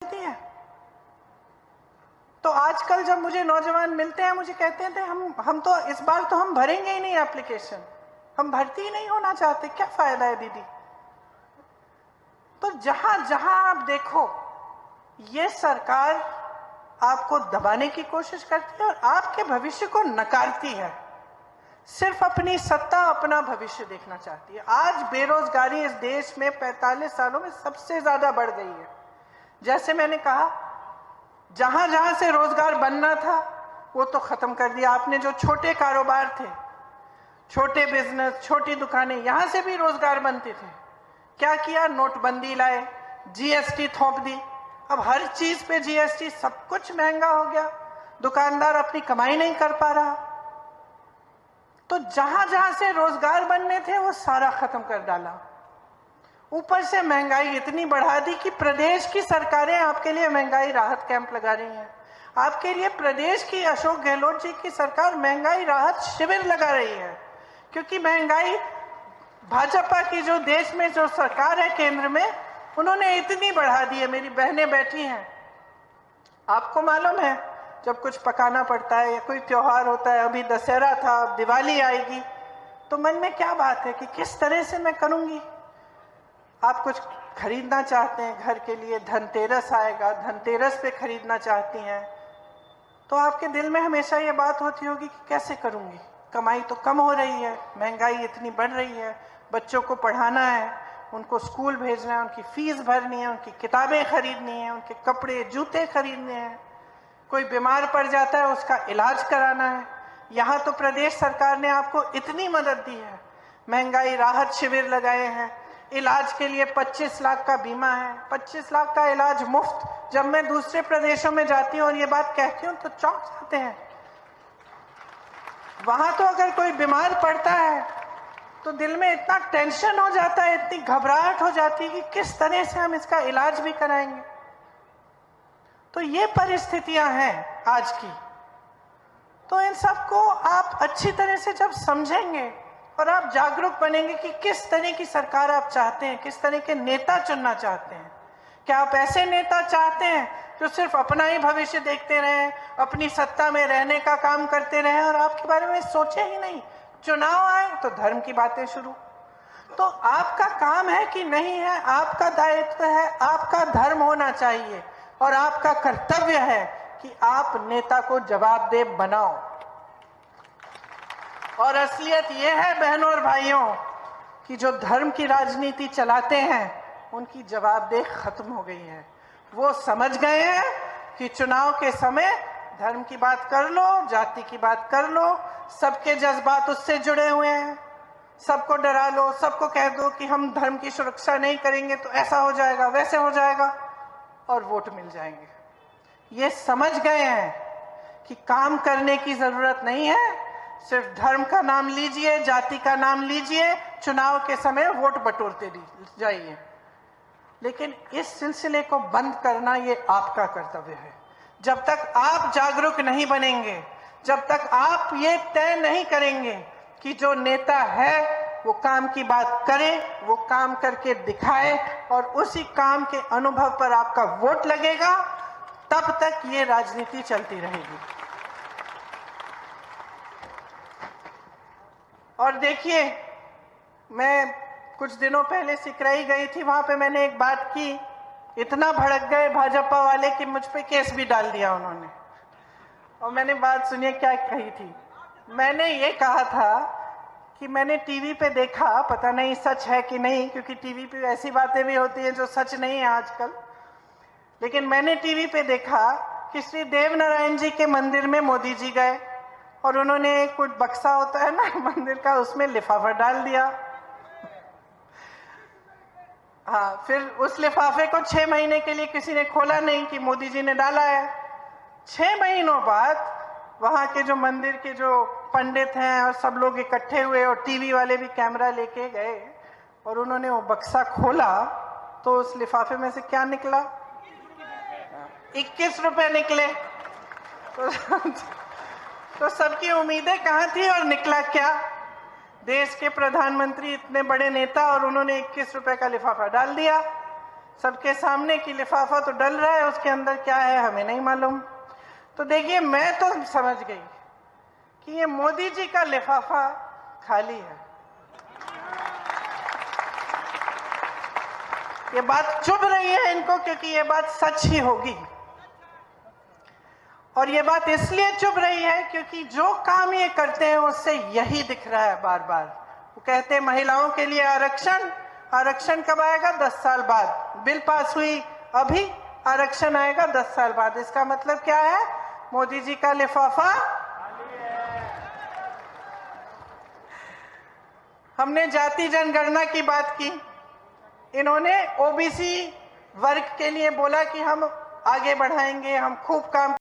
है। तो आजकल जब मुझे नौजवान मिलते हैं, मुझे कहते हैं हम तो इस बार तो हम भरेंगे ही नहीं एप्लीकेशन, हम भर्ती ही नहीं होना चाहते, क्या फायदा है दीदी। तो जहां जहां आप देखो ये सरकार आपको दबाने की कोशिश करती है और आपके भविष्य को नकारती है, सिर्फ अपनी सत्ता, अपना भविष्य देखना चाहती है। आज बेरोजगारी इस देश में 45 सालों में सबसे ज्यादा बढ़ गई है। जैसे मैंने कहा, जहां जहां से रोजगार बनना था वो तो खत्म कर दिया आपने। जो छोटे कारोबार थे, छोटे बिजनेस, छोटी दुकानें, यहां से भी रोजगार बनते थे, क्या किया? नोटबंदी लाए, जीएसटी थोप दी। अब हर चीज पे जीएसटी, सब कुछ महंगा हो गया, दुकानदार अपनी कमाई नहीं कर पा रहा। तो जहां जहां से रोजगार बनने थे वो सारा खत्म कर डाला। ऊपर से महंगाई इतनी बढ़ा दी कि प्रदेश की सरकारें आपके लिए महंगाई राहत कैंप लगा रही हैं। आपके लिए प्रदेश की अशोक गहलोत जी की सरकार महंगाई राहत शिविर लगा रही है, क्योंकि महंगाई भाजपा की जो देश में जो सरकार है केंद्र में, उन्होंने इतनी बढ़ा दी है। मेरी बहनें बैठी हैं, आपको मालूम है जब कुछ पकाना पड़ता है या कोई त्योहार होता है, अभी दशहरा था, अब दिवाली आएगी, तो मन में क्या बात है कि किस तरह से मैं करूंगी। आप कुछ खरीदना चाहते हैं घर के लिए, धनतेरस आएगा, धनतेरस पे खरीदना चाहती हैं, तो आपके दिल में हमेशा ये बात होती होगी कि कैसे करूंगी, कमाई तो कम हो रही है, महंगाई इतनी बढ़ रही है, बच्चों को पढ़ाना है, उनको स्कूल भेजना है, उनकी फीस भरनी है, उनकी किताबें खरीदनी है, उनके कपड़े जूते खरीदने हैं, कोई बीमार पड़ जाता है उसका इलाज कराना है। यहाँ तो प्रदेश सरकार ने आपको इतनी मदद दी है, महंगाई राहत शिविर लगाए हैं, इलाज के लिए 25 लाख का बीमा है, 25 लाख का इलाज मुफ्त। जब मैं दूसरे प्रदेशों में जाती हूँ और ये बात कहती हूँ तो चौंक जाते हैं। वहां तो अगर कोई बीमार पड़ता है तो दिल में इतना टेंशन हो जाता है, इतनी घबराहट हो जाती है कि किस तरह से हम इसका इलाज भी कराएंगे। तो ये परिस्थितियां हैं आज की। तो इन सबको आप अच्छी तरह से जब समझेंगे और आप जागरूक बनेंगे कि किस तरह की सरकार आप चाहते हैं, किस तरह के नेता चुनना चाहते हैं। क्या आप ऐसे नेता चाहते हैं जो सिर्फ अपना ही भविष्य देखते रहें, अपनी सत्ता में रहने का काम करते रहें और आपके बारे में सोचे ही नहीं? चुनाव आए तो धर्म की बातें शुरू। तो आपका काम है कि नहीं है, आपका दायित्व है, आपका धर्म होना चाहिए और आपका कर्तव्य है कि आप नेता को जवाबदेह बनाओ। और असलियत यह है बहनों और भाइयों कि जो धर्म की राजनीति चलाते हैं उनकी जवाबदेही खत्म हो गई है। वो समझ गए हैं कि चुनाव के समय धर्म की बात कर लो, जाति की बात कर लो, सबके जज्बात उससे जुड़े हुए हैं, सबको डरा लो, सबको कह दो कि हम धर्म की सुरक्षा नहीं करेंगे तो ऐसा हो जाएगा, वैसे हो जाएगा और वोट मिल जाएंगे। ये समझ गए हैं कि काम करने की जरूरत नहीं है, सिर्फ धर्म का नाम लीजिए, जाति का नाम लीजिए, चुनाव के समय वोट बटोरते जाइए। लेकिन इस सिलसिले को बंद करना ये आपका कर्तव्य है। जब तक आप जागरूक नहीं बनेंगे, जब तक आप ये तय नहीं करेंगे कि जो नेता है वो काम की बात करे, वो काम करके दिखाए और उसी काम के अनुभव पर आपका वोट लगेगा, तब तक ये राजनीति चलती रहेगी। और देखिए, मैं कुछ दिनों पहले सिकरई गई थी, वहां पे मैंने एक बात की, इतना भड़क गए भाजपा वाले कि मुझ पे केस भी डाल दिया उन्होंने। और मैंने बात सुनिए क्या कही थी। मैंने ये कहा था कि मैंने टीवी पे देखा, पता नहीं सच है कि नहीं, क्योंकि टीवी पे ऐसी बातें भी होती हैं जो सच नहीं है आजकल, लेकिन मैंने टीवी पे देखा कि श्री देवनारायण जी के मंदिर में मोदी जी गए और उन्होंने कुछ बक्सा होता है ना मंदिर का, उसमें लिफाफा डाल दिया। हाँ, फिर उस लिफाफे को 6 महीने के लिए किसी ने खोला नहीं कि मोदी जी ने डाला है। 6 महीनों बाद वहां के जो मंदिर के जो पंडित हैं और सब लोग इकट्ठे हुए और टीवी वाले भी कैमरा लेके गए और उन्होंने वो बक्सा खोला तो उस लिफाफे में से क्या निकला? 21 रुपए निकले। तो सबकी उम्मीदें कहां थी और निकला क्या? देश के प्रधानमंत्री, इतने बड़े नेता, और उन्होंने 21 रुपए का लिफाफा डाल दिया। सबके सामने कि लिफाफा तो डल रहा है, उसके अंदर क्या है हमें नहीं मालूम। तो देखिए, मैं तो समझ गई कि ये मोदी जी का लिफाफा खाली है। ये बात चुभ रही है इनको क्योंकि ये बात सच ही होगी, और ये बात इसलिए चुभ रही है क्योंकि जो काम ये करते हैं उससे यही दिख रहा है बार बार। वो कहते हैं महिलाओं के लिए आरक्षण, आरक्षण कब आएगा? 10 साल बाद। बिल पास हुई अभी, आरक्षण आएगा 10 साल बाद। इसका मतलब क्या है? मोदी जी का लिफाफा। हमने जाति जनगणना की बात की, इन्होंने ओबीसी वर्ग के लिए बोला कि हम आगे बढ़ाएंगे, हम खूब काम